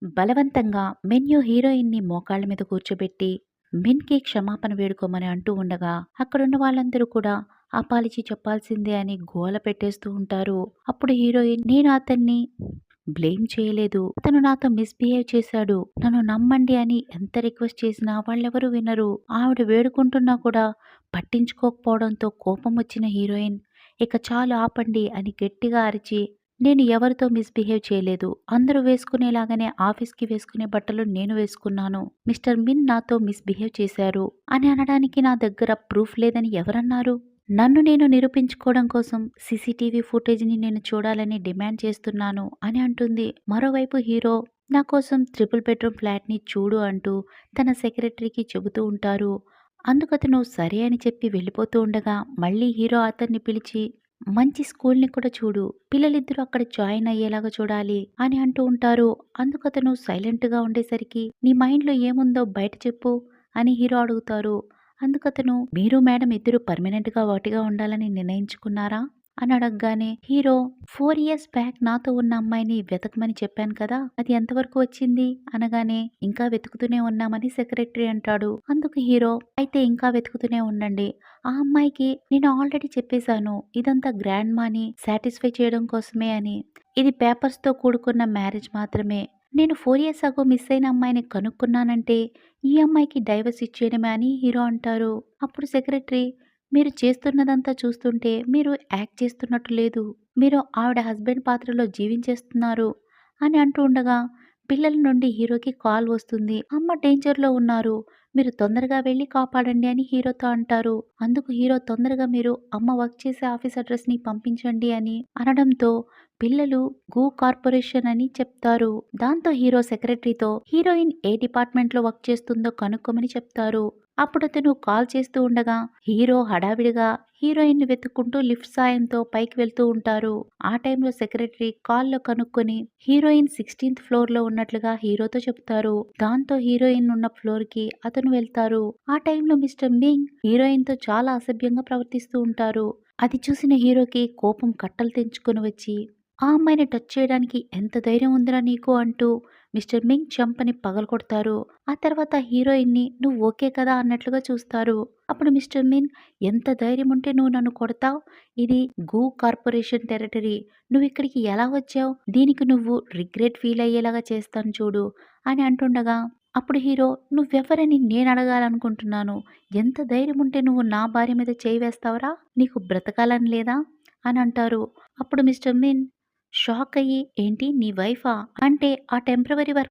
బలవంతంగా మెన్యు హీరోయిన్ని మోకాళ్ళ మీద కూర్చోబెట్టి మిన్‌కి క్షమాపణ వేడుకోమని అంటూ ఉండగా, అక్కడున్న వాళ్ళందరూ కూడా అపాలజీ చెప్పాల్సిందే అని గోల పెట్టేస్తూ ఉంటారు. అప్పుడు హీరోయిన్ నేను అతన్ని బ్లేమ్ చేయలేదు. అతను నాతో మిస్‌బిహేవ్ చేశాడు. నన్ను నమ్మండి అని ఎంత రిక్వెస్ట్ చేసినా వాళ్ళెవరూ వినరు. ఆవిడ వేడుకుంటున్నా కూడా పట్టించుకోకపోవడంతో కోపమొచ్చిన హీరోయిన్ ఇక చాలు ఆపండి అని గట్టిగా అరిచి నేను ఎవరితో మిస్‌బిహేవ్ చేయలేదు. అందరూ వేసుకునేలాగానే ఆఫీస్‌కి వేసుకునే బట్టలు నేను వేసుకున్నాను. మిస్టర్ మిన్ నాతో మిస్‌బిహేవ్ చేశారు అని అనడానికి నా దగ్గర ప్రూఫ్ లేదని ఎవరన్నారు? నన్ను నేను నిరూపించుకోవడం కోసం సీసీటీవీ ఫుటేజ్‌ని నేను చూడాలని డిమాండ్ చేస్తున్నాను అని అంటుంది. మరోవైపు హీరో నా కోసం ట్రిపుల్ బెడ్‌రూమ్ ఫ్లాట్‌ని చూడు అంటూ తన సెక్రటరీకి చెబుతూ ఉంటారు. అందుకతను సరే అని చెప్పి వెళ్ళిపోతూ ఉండగా మళ్ళీ హీరో అతన్ని పిలిచి మంచి స్కూల్‌ని కూడా చూడు. పిల్లలిద్దరూ అక్కడ జాయిన్ అయ్యేలాగా చూడాలి అని అంటూ ఉంటారు. అందుకతను సైలెంట్‌గా ఉండేసరికి నీ మైండ్‌లో ఏముందో బయట చెప్పు అని హీరో అడుగుతారు. అందుకతను మీరు మేడం ఇద్దరు పర్మనెంట్‌గా ఒకటిగా ఉండాలని నిర్ణయించుకున్నారా? అని అడగగానే హీరో 4 ఇయర్స్ బ్యాక్ నాతో ఉన్న అమ్మాయిని వెతకమని చెప్పాను కదా! అది ఎంతవరకు వచ్చింది? అనగానే ఇంకా వెతుకుతూనే ఉన్నామని సెక్రటరీ అంటాడు. అందుకు హీరో అయితే ఇంకా వెతుకుతూనే ఉండండి. ఆ అమ్మాయికి నేను ఆల్రెడీ చెప్పేశాను. ఇదంతా గ్రాండ్ మాని సాటిస్ఫై చేయడం కోసమే అని. ఇది పేపర్స్‌తో కూడుకున్న మ్యారేజ్ మాత్రమే. నేను 4 ఇయర్స్ అగో మిస్ అయిన అమ్మాయిని కనుక్కున్నానంటే ఈ అమ్మాయికి డైవర్స్ ఇచ్చేయడమే అని హీరో అంటారు. అప్పుడు సెక్రటరీ మీరు చేస్తున్నదంతా చూస్తుంటే మీరు యాక్ట్ చేస్తున్నట్టు లేదు. మీరు ఆవిడ హస్బెండ్ పాత్రలో జీవించేస్తున్నారు అని అంటూ ఉండగా పిల్లల నుండి హీరోకి కాల్ వస్తుంది. అమ్మ డేంజర్‌లో ఉన్నారు. మీరు తొందరగా వెళ్లి కాపాడండి అని హీరోతో అంటారు. అందుకు హీరో తొందరగా మీరు అమ్మ వర్క్ చేసే ఆఫీస్ అడ్రస్‌ని పంపించండి అని అనడంతో పిల్లలు గూ కార్పొరేషన్ అని చెప్తారు. దాంతో హీరో సెక్రటరీతో హీరోయిన్ ఏ డిపార్ట్మెంట్‌లో వర్క్ చేస్తుందో కనుక్కోమని చెప్తారు. అప్పుడతను కాల్ చేస్తూ ఉండగా హీరో హడావిడిగా హీరోయిన్‌ని వెతుక్కుంటూ లిఫ్ట్ సాయంతో పైకి వెళ్తూ ఉంటారు. ఆ టైంలో సెక్రటరీ కాల్‌లో కనుక్కొని హీరోయిన్ 16థ్ ఫ్లోర్‌లో ఉన్నట్లుగా హీరోతో చెప్తారు. దాంతో హీరోయిన్ ఉన్న ఫ్లోర్‌కి అతను వెళ్తారు. ఆ టైంలో మిస్టర్ మింగ్ హీరోయిన్‌తో చాలా అసభ్యంగా ప్రవర్తిస్తూ ఉంటారు. అది చూసిన హీరోకి కోపం కట్టలు తెంచుకొని వచ్చి ఆ అమ్మాయిని టచ్ చేయడానికి ఎంత ధైర్యం ఉందిరా నీకు అంటూ మిస్టర్ మింగ్ చెంపని పగలగొడతారు. ఆ తర్వాత హీరోయిన్‌ని నువ్వు ఓకే కదా అన్నట్లుగా చూస్తారు. అప్పుడు మిస్టర్ మిన్ ఎంత ధైర్యం ఉంటే నువ్వు నన్ను కొడతావ్? ఇది గూ కార్పొరేషన్ టెరిటరీ. నువ్విక్కడికి ఎలా వచ్చావు? దీనికి నువ్వు రిగ్రెట్ ఫీల్ అయ్యేలాగా చేస్తాను చూడు అని అంటుండగా అప్పుడు హీరో నువ్వెవరని నేను అడగాలనుకుంటున్నాను. ఎంత ధైర్యం ఉంటే నువ్వు నా భార్య మీద చేయి వేస్తావురా? నీకు బ్రతకాలని లేదా? అని అంటారు. అప్పుడు మిస్టర్ మిన్ షాక్ అయ్యి ఏంటి నీ వైఫా? అంటే ఆ టెంపరవరీ వర్క్